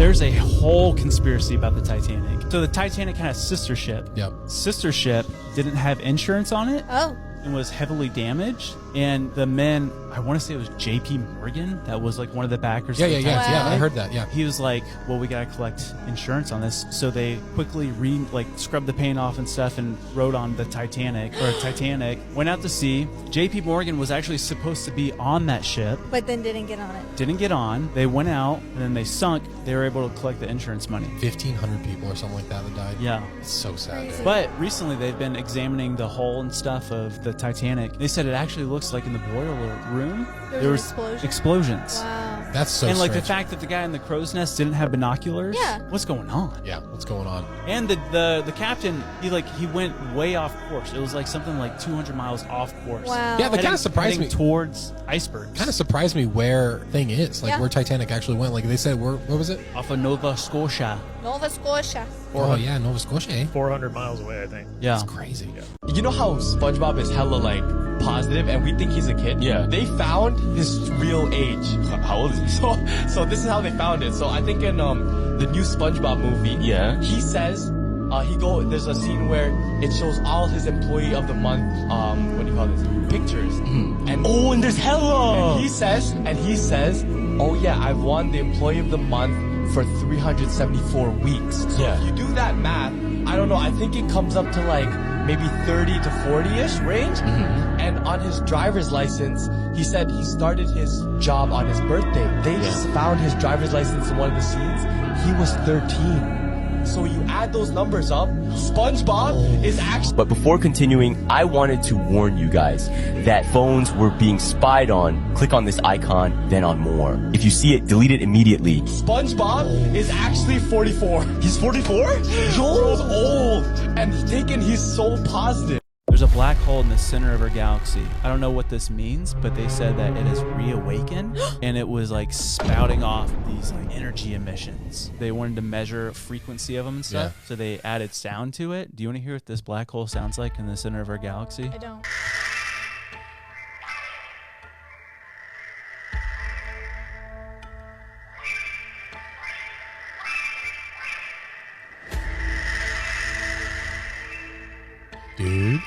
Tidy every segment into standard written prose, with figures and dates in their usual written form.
There's a whole conspiracy about the Titanic. So the Titanic had a sister ship. Yep. Sister ship didn't have insurance on it. Oh. And was heavily damaged. And the men, I want to say it was JP Morgan, that was like one of the backers. Yeah, of yeah, the yeah. Titanic. Yeah, I heard that. Yeah. He was like, well, we got to collect insurance on this. So they quickly scrubbed the paint off and stuff and wrote on the Titanic, went out to sea. JP Morgan was actually supposed to be on that ship. But then didn't get on it. Didn't get on. They went out and then they sunk. They were able to collect the insurance money. 1,500 people or something like that died. Yeah. It's so sad, dude. But recently they've been examining the hull and stuff of the Titanic. They said it actually looks like in the boiler room There was explosions. Wow. That's so And like the strange. fact that the guy in the crow's nest didn't have binoculars. Yeah. What's going on? Yeah, what's going on? And the captain, he went way off course. It was like something like 200 miles off course. Wow. Yeah, that kind of surprised me. Towards icebergs. Kind of surprised me where thing is, like Yeah. where Titanic actually went. Like they said, what was it? Off of Nova Scotia. Nova Scotia. Oh yeah, Nova Scotia. Eh? 400 miles away, I think. Yeah. That's crazy. You know how SpongeBob is hella like positive and we think he's a kid? Yeah. They found his real age. How old is he? So this is how they found it. So I think in the new SpongeBob movie, Yeah. he says there's a scene where it shows all his employee of the month what do you call this? Pictures. And And there's hella. he says, oh yeah, I've won the employee of the month for 374 weeks. So Yeah. if you do that math, I don't know, I think it comes up to like maybe 30 to 40-ish range. And on his driver's license, he said he started his job on his birthday. They just found his driver's license in one of the scenes. He was 13. So you add those numbers up, SpongeBob is actually... But before continuing, I wanted to warn you guys that phones were being spied on. Click on this icon, then on more. If you see it, delete it immediately. SpongeBob is actually 44. He's 44? Joel's old. And he's so positive. There's a black hole in the center of our galaxy. I don't know what this means, but they said that it has reawakened and it was like spouting off these like energy emissions. They wanted to measure frequency of them and stuff, so they added sound to it. Do you want to hear what this black hole sounds like in the center of our galaxy? I don't. Dude,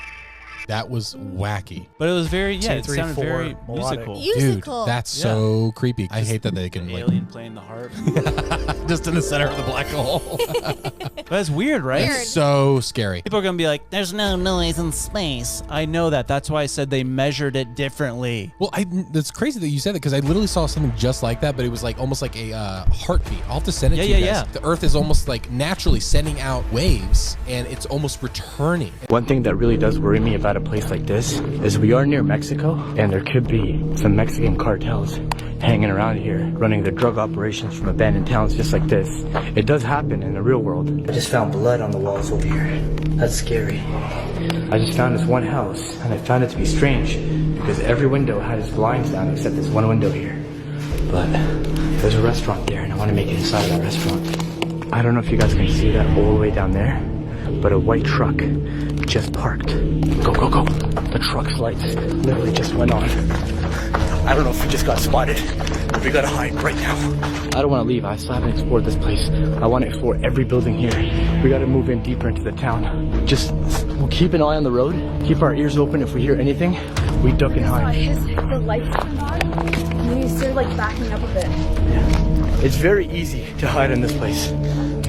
that was wacky. But it was very, Two, it three, sounded four, very melodic. musical. Musical. Dude, that's so creepy. I hate that they can Alien playing the harp. like just in the center of the black hole. But it's weird, right? Weird. So scary. People are going to be like, there's no noise in space. I know that. That's why I said they measured it differently. Well, that's crazy that you said that because I literally saw something just like that, but it was like almost like a heartbeat. I'll have to send it to you guys. Yeah. The Earth is almost like naturally sending out waves, and it's almost returning. One thing that really does worry me about a place like this is we are near Mexico, and there could be some Mexican cartels hanging around here, running their drug operations from abandoned towns just like this. It does happen in the real world. I just found blood on the walls over here. That's scary. I just found this one house, and I found it to be strange because every window had its blinds down except this one window here. But there's a restaurant there, and I want to make it inside that restaurant. I don't know if you guys can see that all the way down there, but a white truck just parked. Go, go, go. The truck's lights literally just went on. I don't know if we just got spotted, but we gotta hide right now. I don't want to leave. I still haven't explored this place. I want to explore every building here. We gotta move in deeper into the town. Just we'll keep an eye on the road. Keep our ears open. If we hear anything, we duck and hide. The lights turned on, and then he started like backing up a bit. It's very easy to hide in this place,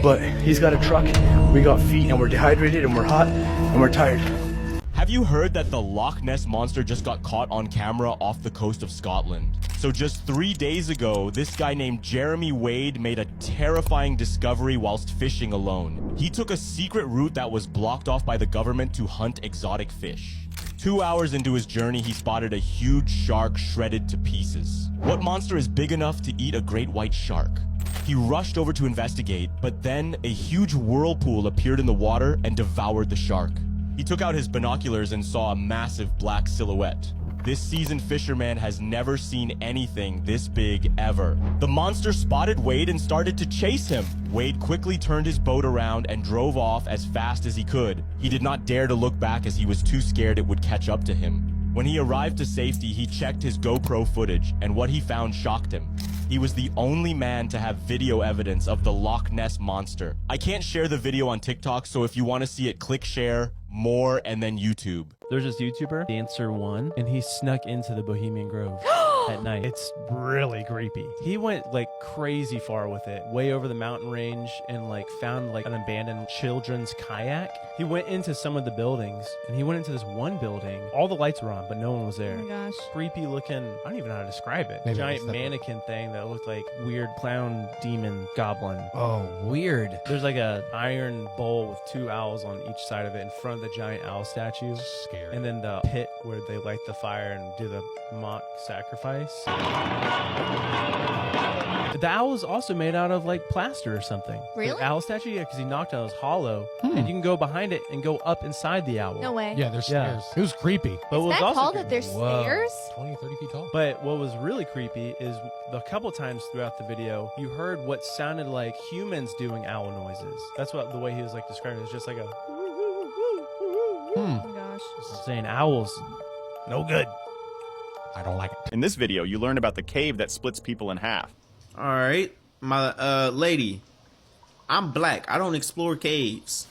but he's got a truck, we got feet, and we're dehydrated, and we're hot, and we're tired. Have you heard that the Loch Ness Monster just got caught on camera off the coast of Scotland? So just 3 days ago, this guy named Jeremy Wade made a terrifying discovery whilst fishing alone. He took a secret route that was blocked off by the government to hunt exotic fish. 2 hours into his journey, he spotted a huge shark shredded to pieces. What monster is big enough to eat a great white shark? He rushed over to investigate, but then a huge whirlpool appeared in the water and devoured the shark. He took out his binoculars and saw a massive black silhouette. This seasoned fisherman has never seen anything this big ever. The monster spotted Wade and started to chase him. Wade quickly turned his boat around and drove off as fast as he could. He did not dare to look back as he was too scared it would catch up to him. When he arrived to safety, he checked his GoPro footage, and what he found shocked him. He was the only man to have video evidence of the Loch Ness Monster. I can't share the video on TikTok, so if you want to see it, click share, more, and then YouTube. There's this YouTuber, Dancer1, and he snuck into the Bohemian Grove at night. It's really creepy. He went like crazy far with it, way over the mountain range, and like found like an abandoned children's kayak. He went into some of the buildings, and he went into this one building. All the lights were on, but no one was there. Oh my gosh. Creepy looking, I don't even know how to describe it. Maybe Giant that's that mannequin thing that looked like weird clown demon goblin. Oh, weird. There's like a iron bowl with 2 owls on each side of it in front of the giant owl statue. Scary. And then the pit where they light the fire and do the mock sacrifice. The owl is also made out of like plaster or something. Really? The owl statue, yeah, because he knocked out, it was hollow. And you can go behind it and go up inside the owl. No way. Yeah, there's Yeah. stairs. It was creepy. But what Is was that also called creepy- that there's Whoa. stairs? 20, 30 feet tall. But what was really creepy is a couple times throughout the video, you heard what sounded like humans doing owl noises. That's what the way he was like describing it. It was just like a Oh my gosh. saying owls, no good. I don't like it. In this video, you learn about the cave that splits people in half. All right, my lady, I'm black. I don't explore caves.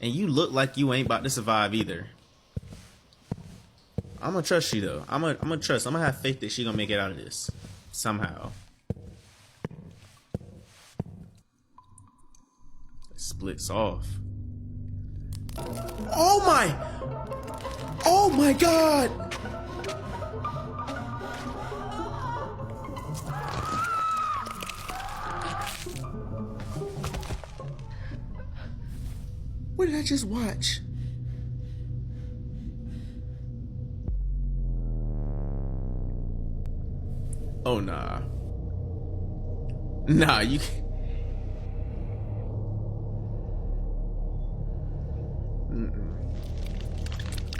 And you look like you ain't about to survive either. I'm gonna trust you though. I'm gonna trust. I'm gonna have faith that she gonna make it out of this somehow. It splits off. Oh my! Oh my God! What did I just watch? Oh, nah. Nah, you can't.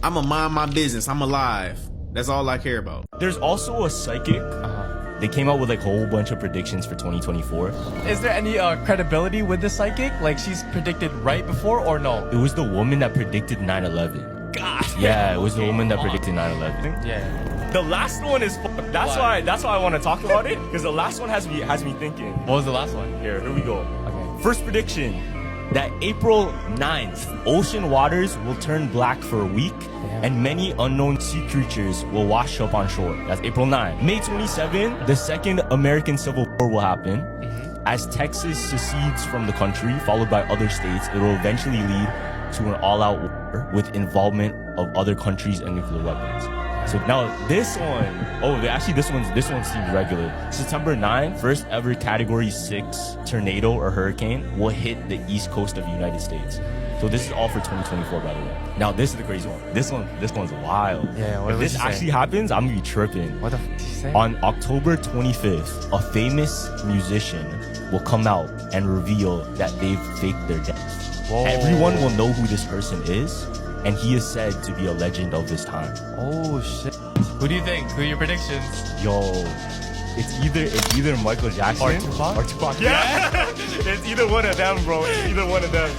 I'ma mind my business. I'm alive. That's all I care about. There's also a psychic. They came out with like a whole bunch of predictions for 2024. Is there any credibility with the psychic? Like she's predicted right before or no? It was the woman that predicted 9/11. God. Yeah, it was the woman that predicted 9/11. Yeah. The last one is that's why I want to talk about it, because the last one has me thinking. What was the last one? Here we go. Okay. First prediction, that April 9th, ocean waters will turn black for a week, and many unknown sea creatures will wash up on shore. That's April 9th. May 27th, the second American Civil War will happen. As Texas secedes from the country, followed by other states, it will eventually lead to an all-out war with involvement of other countries and nuclear weapons. So now this one, this one seems regular. September 9th, first ever Category 6 tornado or hurricane will hit the east coast of the United States. So this is all for 2024, by the way. Now this is the crazy one. This one's wild. Yeah, what if did this she say? actually happens, I'm gonna be tripping. What the f did you say? On October 25th, a famous musician will come out and reveal that they've faked their death. Whoa. Everyone will know who this person is, and he is said to be a legend of this time. Oh shit. Who do you think? Who are your predictions? Yo, it's either Michael Jackson Or Tupac? Yeah, it's either one of them, bro. It's either one of them.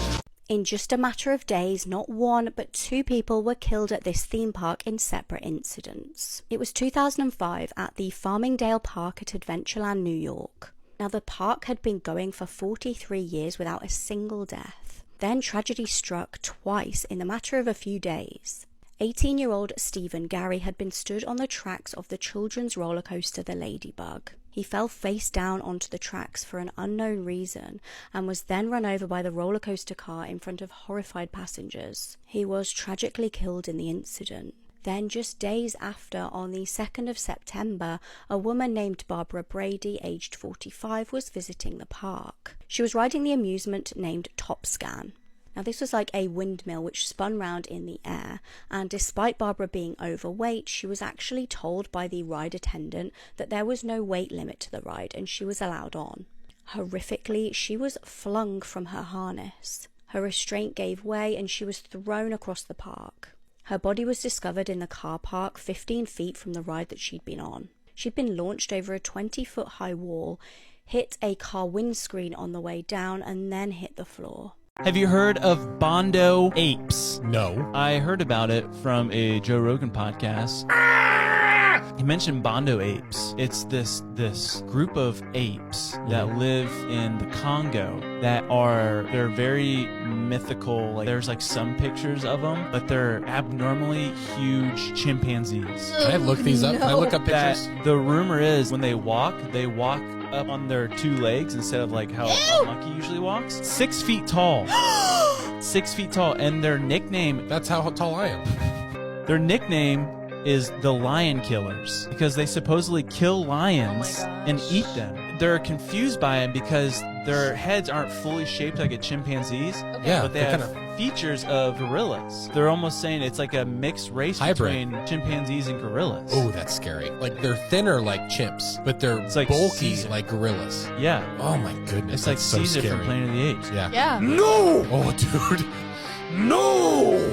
In just a matter of days, not one but two people were killed at this theme park in separate incidents. It was 2005 at the Farmingdale Park at Adventureland, New York. Now, the park had been going for 43 years without a single death. Then tragedy struck twice in the matter of a few days. 18-year-old Stephen Gary had been stood on the tracks of the children's roller coaster, the Ladybug. He fell face down onto the tracks for an unknown reason and was then run over by the roller coaster car in front of horrified passengers. He was tragically killed in the incident. Then, just days after, on the 2nd of September, a woman named Barbara Brady, aged 45, was visiting the park. She was riding the amusement named Topscan. Now, this was like a windmill which spun round in the air, and despite Barbara being overweight, she was actually told by the ride attendant that there was no weight limit to the ride and she was allowed on. Horrifically, she was flung from her harness. Her restraint gave way and she was thrown across the park. Her body was discovered in the car park 15 feet from the ride that she'd been on. She'd been launched over a 20-foot high wall, hit a car windscreen on the way down, and then hit the floor. Have you heard of Bondo apes? No. I heard about it from a Joe Rogan podcast. You mentioned Bondo apes. It's this group of apes that live in the Congo they're very mythical. Like there's like some pictures of them, but they're abnormally huge chimpanzees. Can I look these up? Can I look up pictures? That the rumor is when they walk up on their 2 legs instead of like how a monkey usually walks. 6 feet tall. 6 feet tall, and their nickname. That's how tall I am. Their nickname is the Lion Killers because they supposedly kill lions and eat them. They're confused by them because their heads aren't fully shaped like a chimpanzee's, but they have features of gorillas. They're almost saying it's like a mixed race between chimpanzees and gorillas. Oh, that's scary. Like they're thinner like chimps, but they're like bulky Caesar. like gorillas. Yeah. Oh my goodness. It's like that's so Caesar scary. from Planet of the Apes. Yeah. Yeah. No! Oh, dude. No!